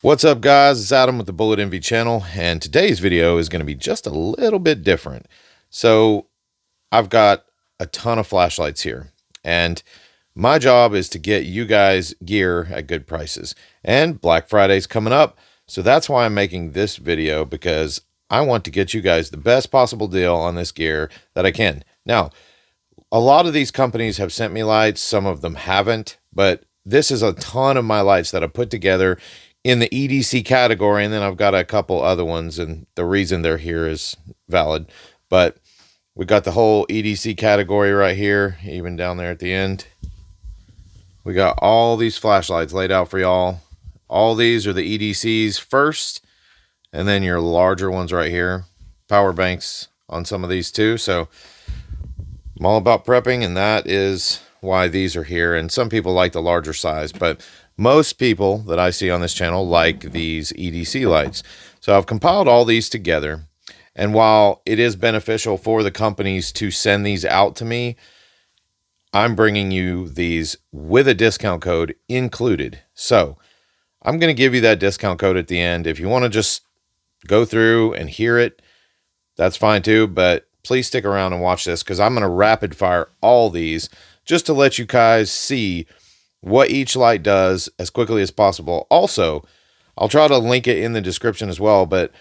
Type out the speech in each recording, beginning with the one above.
What's up, guys? It's Adam with the Bullet Envy channel, and today's video is going to be just a little bit different. So I've got a ton of flashlights here, and my job is to get you guys gear at good prices. And Black Friday's coming up, so that's why I'm making this video, because I want to get you guys the best possible deal on this gear that I can. Now, a lot of these companies have sent me lights, some of them haven't, but this is a ton of my lights that I put together in the EDC category, and then I've got a couple other ones, and the reason they're here is valid. But we got the whole EDC category right here, even down there at the end. We got all these flashlights laid out for y'all. All these are the EDCs first, and then your larger ones right here. Power banks on some of these too. So I'm all about prepping, and that is why these are here. And some people like the larger size, but most people that I see on this channel like these EDC lights. So I've compiled all these together. And while it is beneficial for the companies to send these out to me, I'm bringing you these with a discount code included. So I'm going to give you that discount code at the end. If you want to just go through and hear it, that's fine too. But please stick around and watch this, because I'm going to rapid fire all these just to let you guys see what each light does as quickly as possible. Also, I'll try to link it in the description as well, but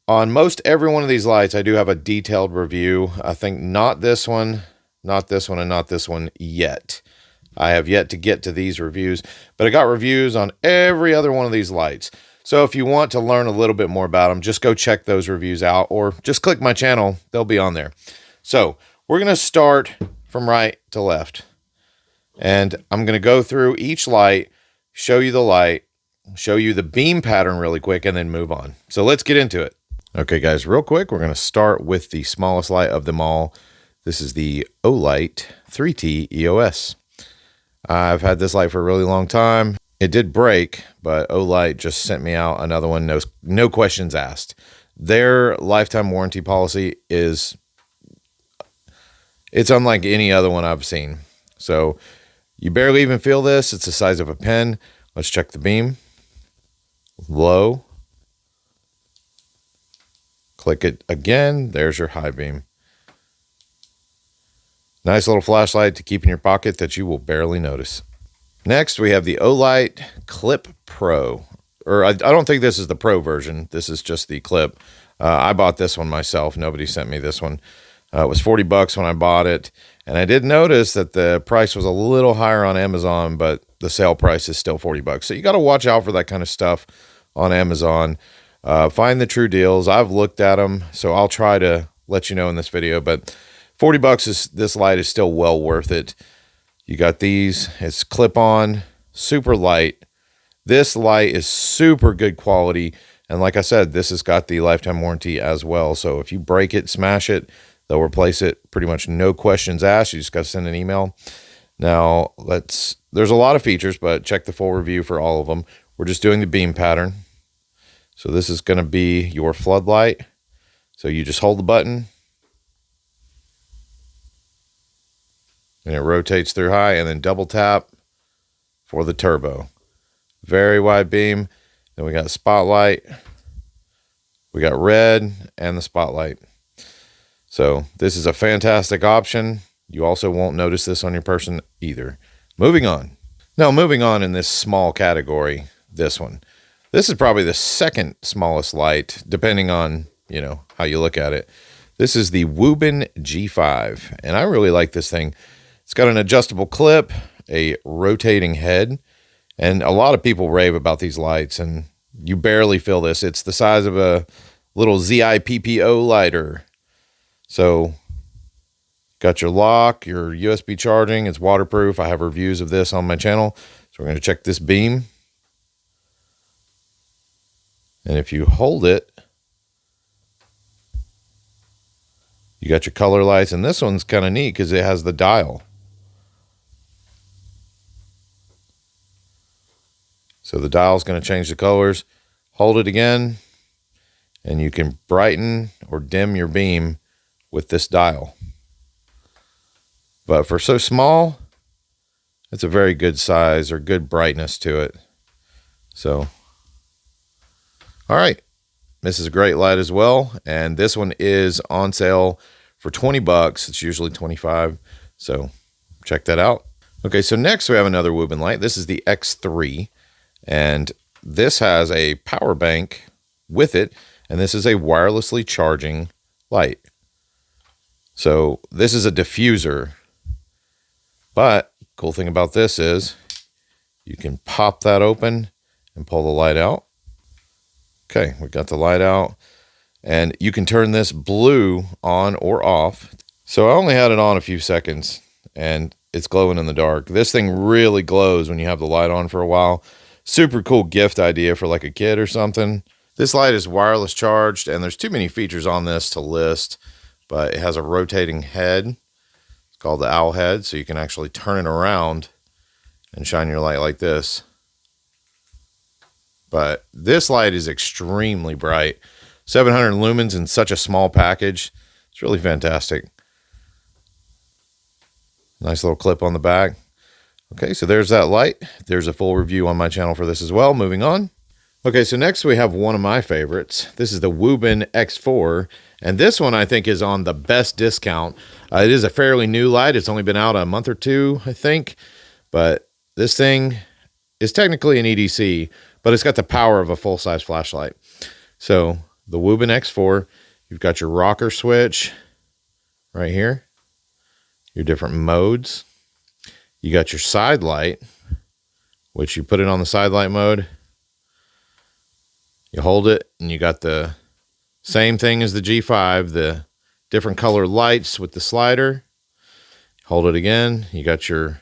on most every one of these lights, I do have a detailed review. I think not this one, not this one, and not this one yet. I have yet to get to these reviews, but I got reviews on every other one of these lights. So if you want to learn a little bit more about them, just go check those reviews out, or just click my channel. They'll be on there. So we're going to start from right to left. And I'm going to go through each light, show you the light, show you the beam pattern really quick, and then move on. So let's get into it. Okay, guys, real quick, we're going to start with the smallest light of them all. This is the Olight 3T EOS. I've had this light for a really long time. It did break, but Olight just sent me out another one, no questions asked. Their lifetime warranty policy it's unlike any other one I've seen. So you barely even feel this. It's the size of a pen. Let's check the beam. Low. Click it again. There's your high beam. Nice little flashlight to keep in your pocket that you will barely notice. Next, we have the Olight Clip Pro. Or I don't think this is the Pro version. This is just the Clip. I bought this one myself. Nobody sent me this one. It was $40 when I bought it. And I did notice that the price was a little higher on Amazon, but the sale price is still $40. So you got to watch out for that kind of stuff on Amazon. Find the true deals. I've looked at them, so I'll try to let you know in this video. But $40 this light is still well worth it. You got these. It's clip-on, super light. This light is super good quality. And like I said, this has got the lifetime warranty as well. So if you break it, smash it, they'll replace it, pretty much no questions asked. You just got to send an email. Now, there's a lot of features, but check the full review for all of them. We're just doing the beam pattern. So this is going to be your floodlight. So you just hold the button, and it rotates through high, and then double tap for the turbo. Very wide beam. Then we got spotlight. We got red and the spotlight. So this is a fantastic option. You also won't notice this on your person either. Moving on. Now, moving on in this small category, this one. This is probably the second smallest light, depending on, how you look at it. This is the Wuben G5, and I really like this thing. It's got an adjustable clip, a rotating head, and a lot of people rave about these lights, and you barely feel this. It's the size of a little ZIPPO lighter. So, got your lock, your USB charging. It's waterproof. I have reviews of this on my channel. So we're going to check this beam. And if you hold it, you got your color lights. And this one's kind of neat because it has the dial. So the dial is going to change the colors. Hold it again, and you can brighten or dim your beam with this dial. But for so small, it's a very good size or good brightness to it. So All right, this is a great light as well, and this one is on sale for 20 bucks. It's usually 25, so check that out. Okay, so next we have another Wuben light. This is the X3, and this has a power bank with it, and this is a wirelessly charging light. So this is a diffuser, but cool thing about this is you can pop that open and pull the light out. Okay, we got the light out, and you can turn this blue on or off. So I only had it on a few seconds, and it's glowing in the dark. This thing really glows when you have the light on for a while. Super cool gift idea for like a kid or something. This light is wireless charged, and there's too many features on this to list, but it has a rotating head. It's called the owl head, so you can actually turn it around and shine your light like this. But this light is extremely bright. 700 lumens in such a small package. It's really fantastic. Nice little clip on the back. Okay, so there's that light. There's a full review on my channel for this as well. Moving on. Okay, so next we have one of my favorites. This is the Wuben X4, and this one I think is on the best discount. It is a fairly new light. It's only been out a month or two, I think, but this thing is technically an EDC, but it's got the power of a full-size flashlight. So the Wuben X4, you've got your rocker switch right here, your different modes. You got your side light, which you put it on the side light mode. You hold it, and you got the same thing as the G5, the different color lights with the slider. Hold it again. You got your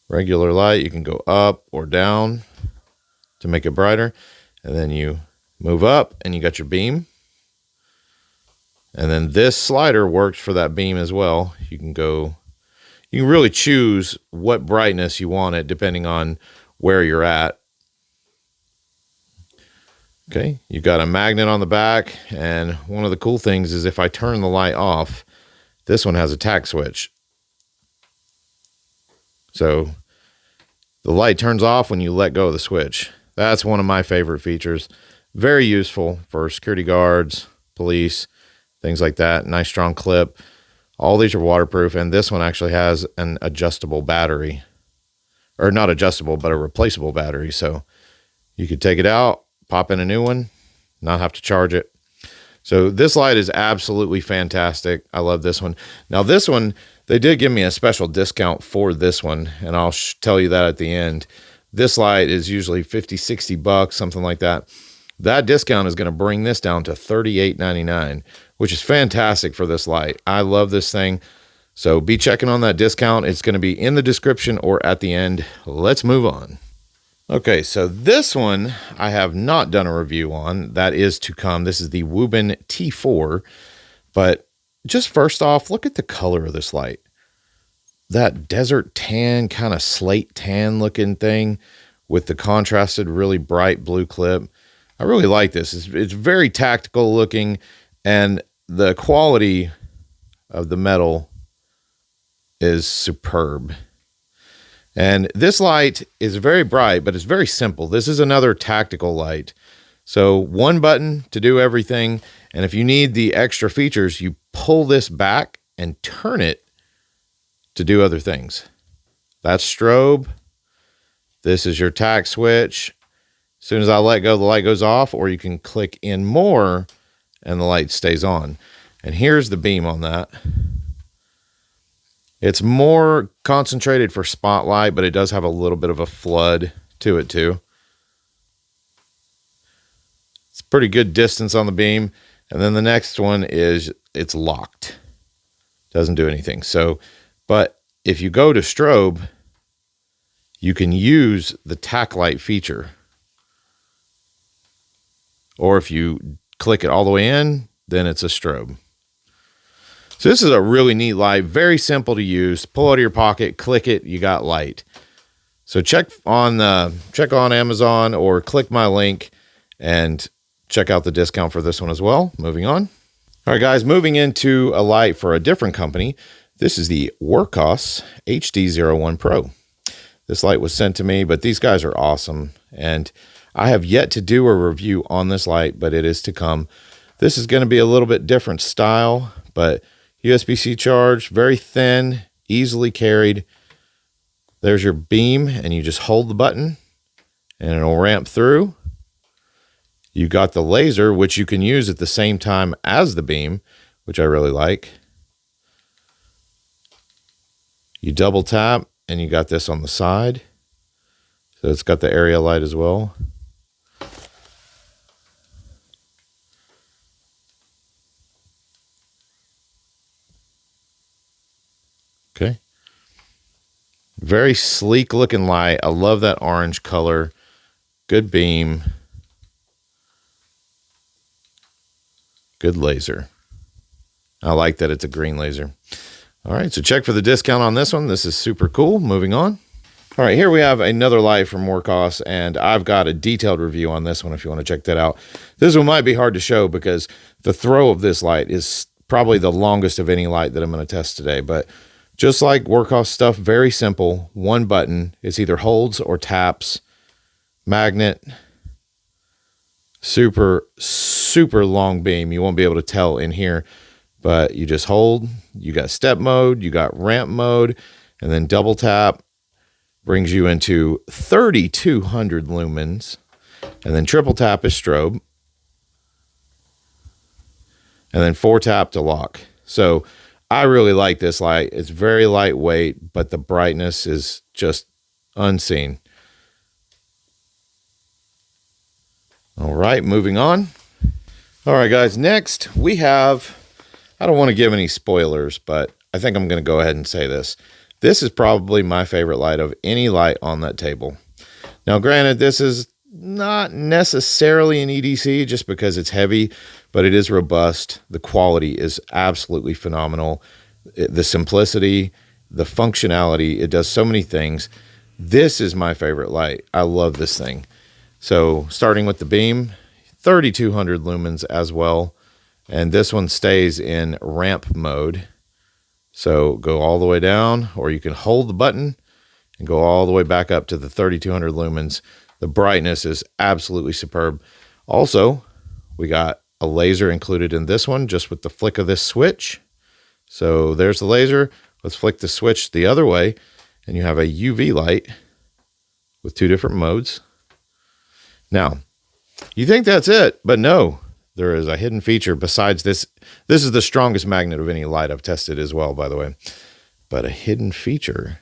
regular light. You can go up or down to make it brighter. And then you move up, and you got your beam. And then this slider works for that beam as well. You can really choose what brightness you want it depending on where you're at. Okay, you've got a magnet on the back, and one of the cool things is if I turn the light off, this one has a tack switch. So the light turns off when you let go of the switch. That's one of my favorite features. Very useful for security guards, police, things like that. Nice strong clip. All these are waterproof, and this one actually has an adjustable battery. Or not adjustable, but a replaceable battery. So you could take it out, pop in a new one, not have to charge it. So this light is absolutely fantastic. I love this one. Now this one, they did give me a special discount for this one, and I'll tell you that at the end. This light is usually 50, 60 bucks, something like that. That discount is going to bring this down to $38.99, which is fantastic for this light. I love this thing. So be checking on that discount. It's going to be in the description or at the end. Let's move on. Okay, so this one I have not done a review on. That is to come. This is the Wuben T4. But just first off, look at the color of this light. That desert tan, kind of slate tan looking thing with the contrasted really bright blue clip. I really like this. It's very tactical looking, and the quality of the metal is superb. And this light is very bright, but it's very simple. This is another tactical light. So one button to do everything. And if you need the extra features, you pull this back and turn it to do other things. That's strobe. This is your tack switch. As soon as I let go, the light goes off, or you can click in more and the light stays on. And here's the beam on that. It's more concentrated for spotlight, but it does have a little bit of a flood to it too. It's pretty good distance on the beam. And then the next one is it's locked. Doesn't do anything. So, but if you go to strobe, you can use the tack light feature. Or if you click it all the way in, then it's a strobe. So this is a really neat light, very simple to use. Pull out of your pocket, click it, you got light. So check on Amazon or click my link and check out the discount for this one as well. Moving on. All right, guys, moving into a light for a different company. This is the Wurkkos HD01 Pro. This light was sent to me, but these guys are awesome. And I have yet to do a review on this light, but it is to come. This is going to be a little bit different style, but USB-C charge, very thin, easily carried. There's your beam, and you just hold the button, and it'll ramp through. You got the laser, which you can use at the same time as the beam, which I really like. You double tap, and you got this on the side. So it's got the area light as well. Okay. Very sleek looking light. I love that orange color. Good beam. Good laser. I like that it's a green laser. All right, so check for the discount on this one. This is super cool. Moving on. All right, here we have another light from Wurkkos, and I've got a detailed review on this one if you want to check that out. This one might be hard to show because the throw of this light is probably the longest of any light that I'm going to test today, but just like Wurkkos stuff, very simple. One button. It's either holds or taps. Magnet. Super, super long beam. You won't be able to tell in here, but you just hold. You got step mode. You got ramp mode. And then double tap brings you into 3,200 lumens. And then triple tap is strobe. And then 4 tap to lock. So I really like this light. It's very lightweight, but the brightness is just unseen. All right, moving on. All right, guys, next we have, I don't want to give any spoilers, but I think I'm going to go ahead and say this. This is probably my favorite light of any light on that table. Now, granted, this is not necessarily an EDC just because it's heavy, but it is robust. The quality is absolutely phenomenal. The simplicity, the functionality, it does so many things. This is my favorite light. I love this thing. So starting with the beam, 3,200 lumens as well. And this one stays in ramp mode. So go all the way down, or you can hold the button and go all the way back up to the 3,200 lumens. The brightness is absolutely superb. Also, we got a laser included in this one just with the flick of this switch. So there's the laser. Let's flick the switch the other way, and you have a UV light with 2 different modes. Now, you think that's it, but no, there is a hidden feature besides this. This is the strongest magnet of any light I've tested as well, by the way. But a hidden feature,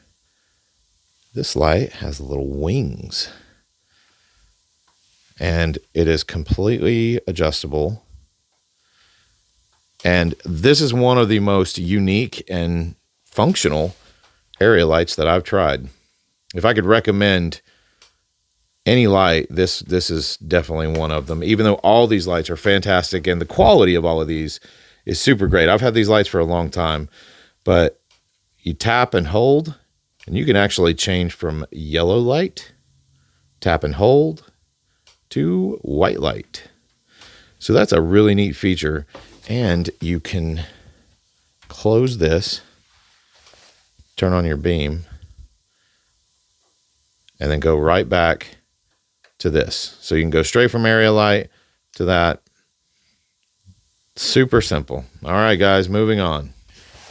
this light has little wings. And it is completely adjustable. And this is one of the most unique and functional area lights that I've tried. If I could recommend any light, this is definitely one of them, even though all these lights are fantastic and the quality of all of these is super great. I've had these lights for a long time, but you tap and hold, and you can actually change from yellow light, tap and hold, to white light. So that's a really neat feature. And you can close this, turn on your beam, and then go right back to this. So you can go straight from area light to that. Super simple. All right, guys, moving on.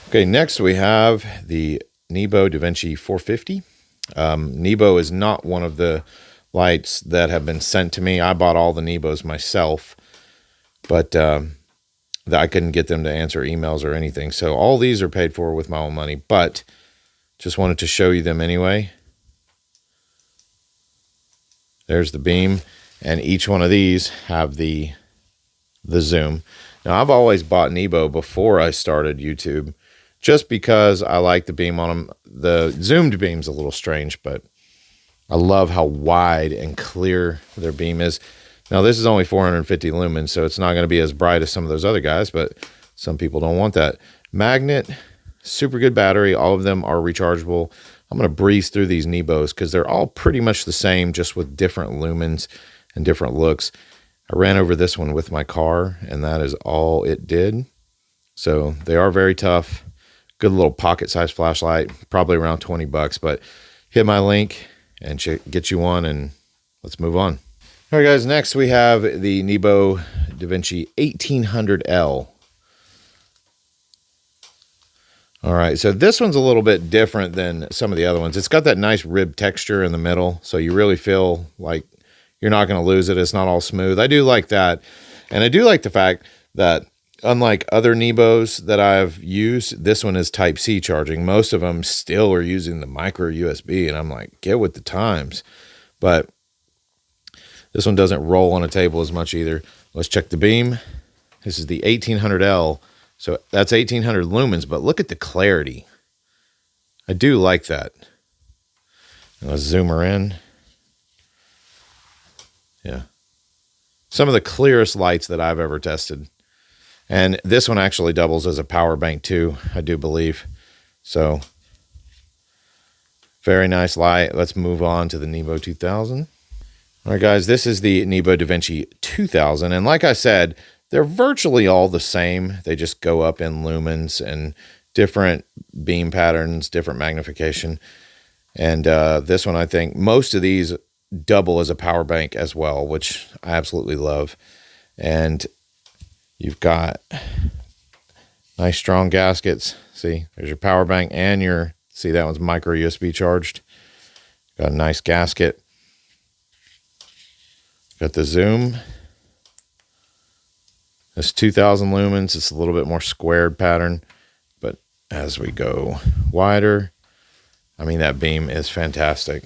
Okay, next we have the Nebo DaVinci 450. Nebo is not one of the lights that have been sent to me. I bought all the Nebos myself, but I couldn't get them to answer emails or anything. So all these are paid for with my own money, but just wanted to show you them anyway. There's the beam, and each one of these have the zoom. Now, I've always bought Nebo before I started YouTube, just because I like the beam on them. The zoomed beam's a little strange, but I love how wide and clear their beam is. Now, this is only 450 lumens, so it's not going to be as bright as some of those other guys, but some people don't want that. Magnet, super good battery. All of them are rechargeable. I'm going to breeze through these Nebos because they're all pretty much the same, just with different lumens and different looks. I ran over this one with my car, and that is all it did. So they are very tough. Good little pocket-sized flashlight, probably around 20 bucks, but hit my link and get you one, and let's move on. All right, guys, next we have the Nebo DaVinci 1800L. All right, so this one's a little bit different than some of the other ones. It's got that nice rib texture in the middle, so you really feel like you're not going to lose it. It's not all smooth. I do like that. And I do like the fact that unlike other Nebos that I've used, this one is Type-C charging. Most of them still are using the micro USB, and I'm like, get with the times. But this one doesn't roll on a table as much either. Let's check the beam. This is the 1800L. So that's 1800 lumens, but look at the clarity. I do like that. Let's zoom her in. Yeah. Some of the clearest lights that I've ever tested. And this one actually doubles as a power bank too, I do believe. So, very nice light. Let's move on to the Nebo 2000. All right, guys, this is the Nebo DaVinci 2000. And like I said, they're virtually all the same. They just go up in lumens and different beam patterns, different magnification. And this one, I think most of these double as a power bank as well, which I absolutely love. And you've got nice strong gaskets. See, there's your power bank and your, see, that one's micro USB charged. Got a nice gasket. Got the zoom. This 2000 lumens, it's a little bit more squared pattern, but as we go wider, I mean, that beam is fantastic.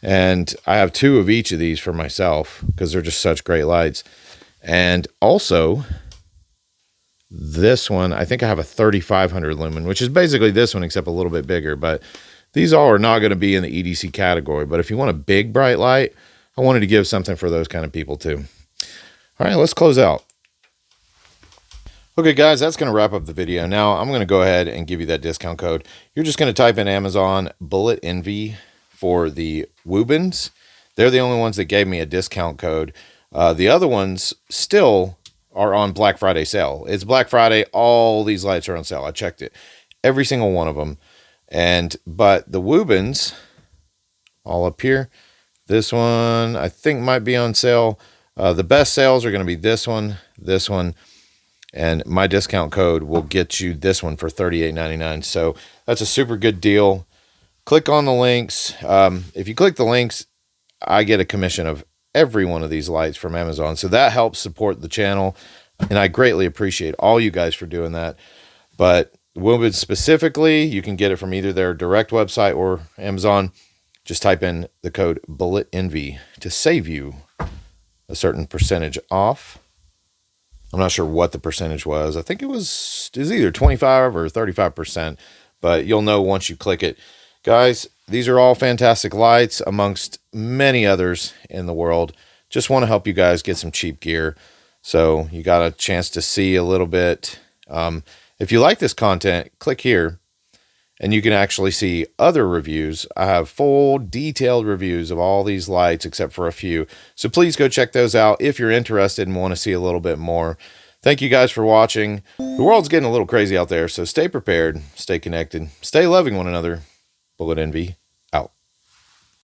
And I have two of each of these for myself because they're just such great lights. And also, this one, I think I have a 3500 lumen, which is basically this one except a little bit bigger. But these all are not going to be in the EDC category. But if you want a big, bright light, I wanted to give something for those kind of people too. All right, let's close out. Okay, guys, that's going to wrap up the video. Now, I'm going to go ahead and give you that discount code. You're just going to type in Amazon BULLETENVY for the Wubens. They're the only ones that gave me a discount code. The other ones still are on Black Friday sale. It's Black Friday. All these lights are on sale. I checked it. Every single one of them. But the Wubens, all up here, this one I think might be on sale. The best sales are going to be this one, and my discount code will get you this one for $38.99. So that's a super good deal. Click on the links. If you click the links, I get a commission of every one of these lights from Amazon. So that helps support the channel, and I greatly appreciate all you guys for doing that. But Wuben specifically, you can get it from either their direct website or Amazon. Just type in the code BULLETENVY to save you a certain percentage off. I'm not sure what the percentage was. I think it was either 25 or 35%, but you'll know once you click it. Guys, these are all fantastic lights amongst many others in the world. Just want to help you guys get some cheap gear. So you got a chance to see a little bit. If you like this content, click here and you can actually see other reviews. I have full detailed reviews of all these lights except for a few. So please go check those out if you're interested and want to see a little bit more. Thank you guys for watching. The world's getting a little crazy out there, so stay prepared, stay connected, stay loving one another. Bullet Envy.